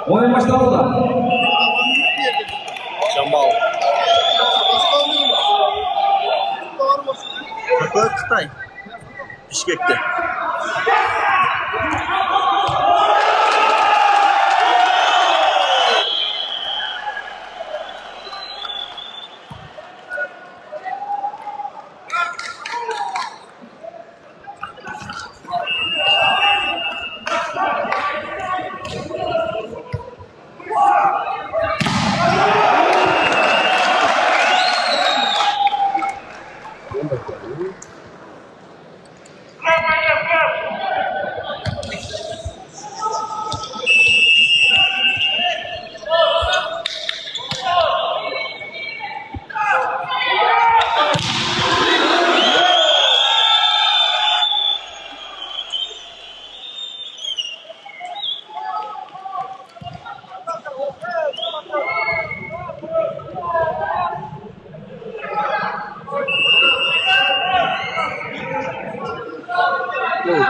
Oyun başlamadı da. Jamal. Kıtay. Bişkek'te.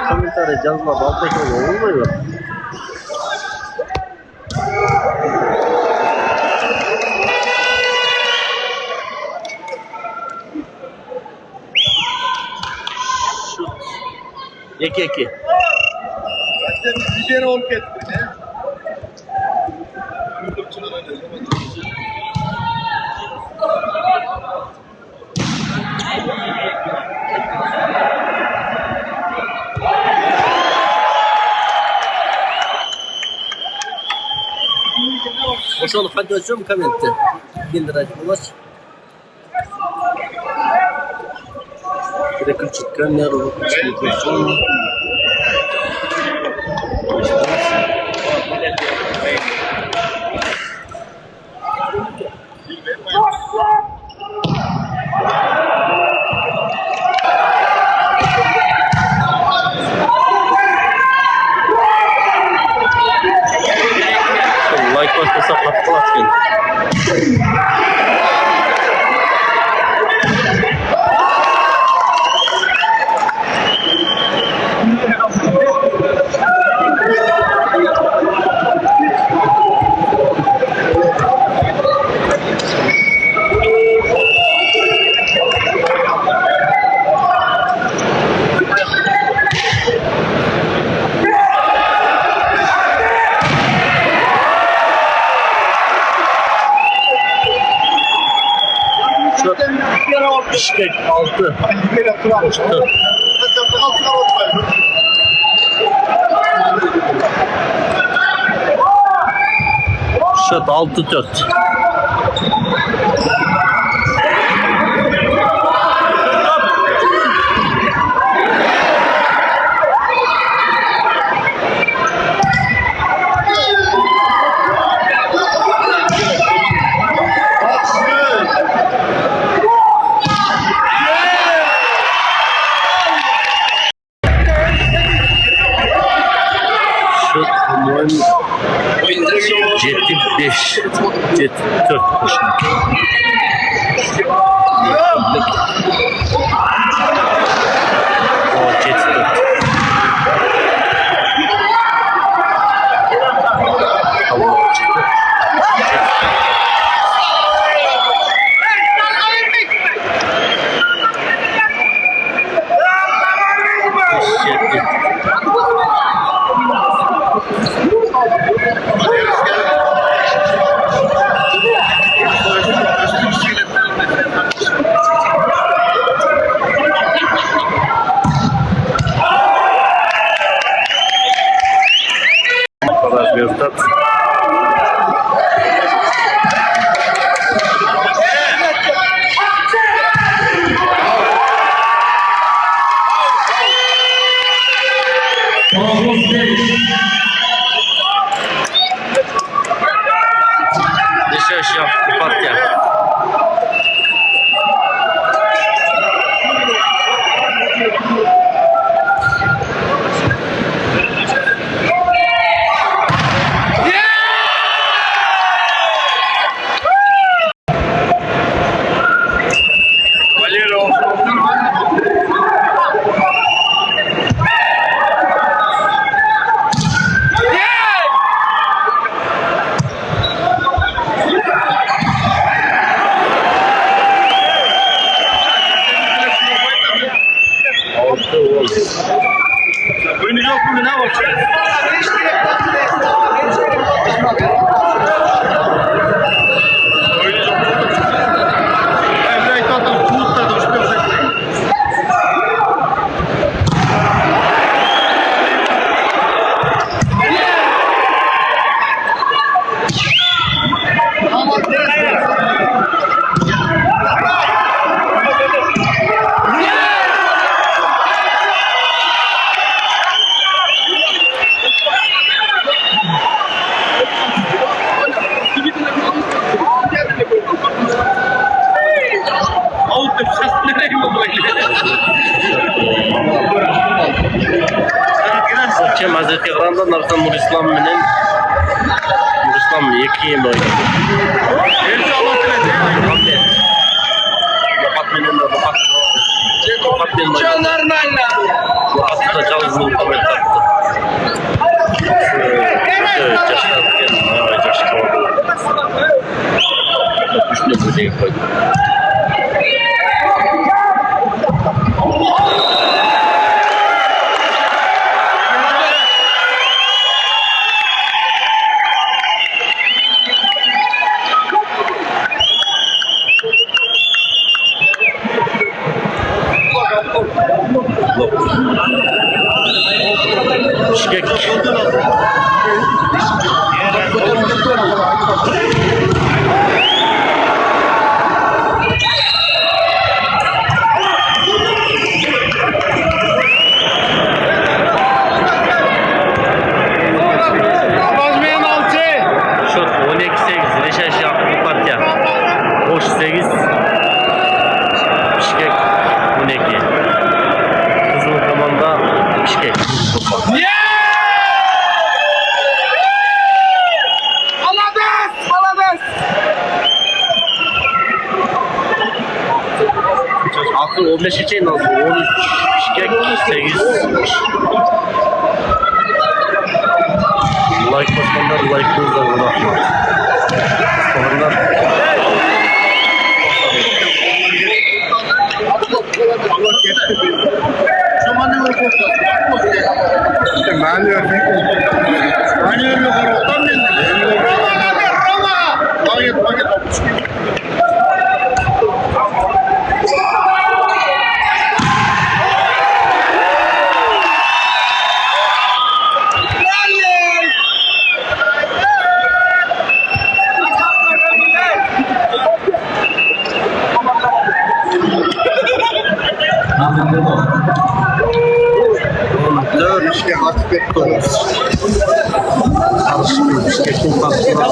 Komentare yazma baltak olur mu? Eki. Bir kere olup ettin ya. Boşalı fantezyon komente. 1000 lira ulaş. Переключить камеру, выключить микрофон. Лайк баспаса қатты аткен. Bişkek 6. Şut 6-4. Jet'in 5, Jet 4 başında. O Jet 4. Tamam çıktı. Результат. Решающая партия. Yeah! Kazakstan'da Narsan Nurislam menen Nurislam 2 yıl oynadı. Elçi Allah'ın eti. Lopat menen de Lopat menen oynadı. Lopat'ta da Calız Nur'da oynadı. Üçlü böceği koydu. Bişkek. Abazmayan altı. Şut 12-8. Reşaş yaptı partiya. Hoş 8. Bişkek 12. Kızıl komanda Bişkek. Akıl 15 için nasıl? 13 Bişkek 8. Like başkanlar like'ınızla uğraşıyor. Başkanlar İşte aspekt olmuş. karışık Bişkek'in karşısına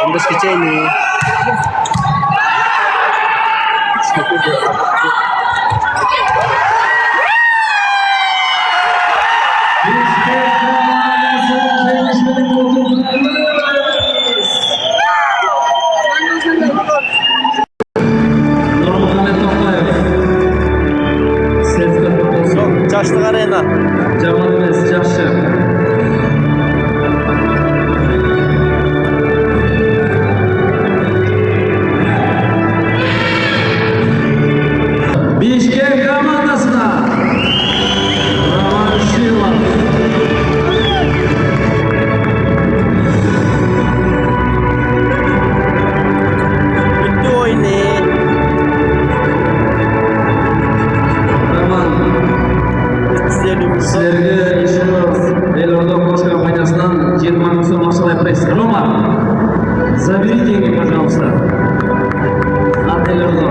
Ambes kecil ni. Çaşlık Arena. Jamanımız Çarşı. Bişkek komandasına Raman Şirvan. Bitti oyunu. Raman sizlerge Ишимов Elorda Кош компаниясынан 20 мing so'm ақшалай приз. Рома, забери деньги, пожалуйста. От Elorda.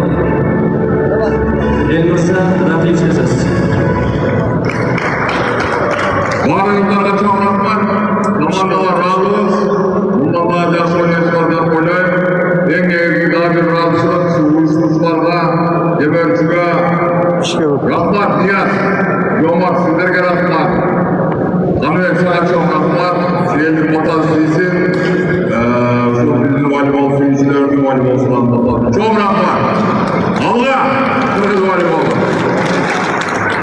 Elmursa, отличница. Барлықтарға чоң рахмат. Командалар разы болсын. Бұларға жақсы ойнайсыздар деп ойлаймын. Ең негізгі дабір разышылық уйышушыларға, демеушіге рахмат ният. Жомарт сіздерге рахмат. Қанбек саған чоң рахмат. Сүйеніп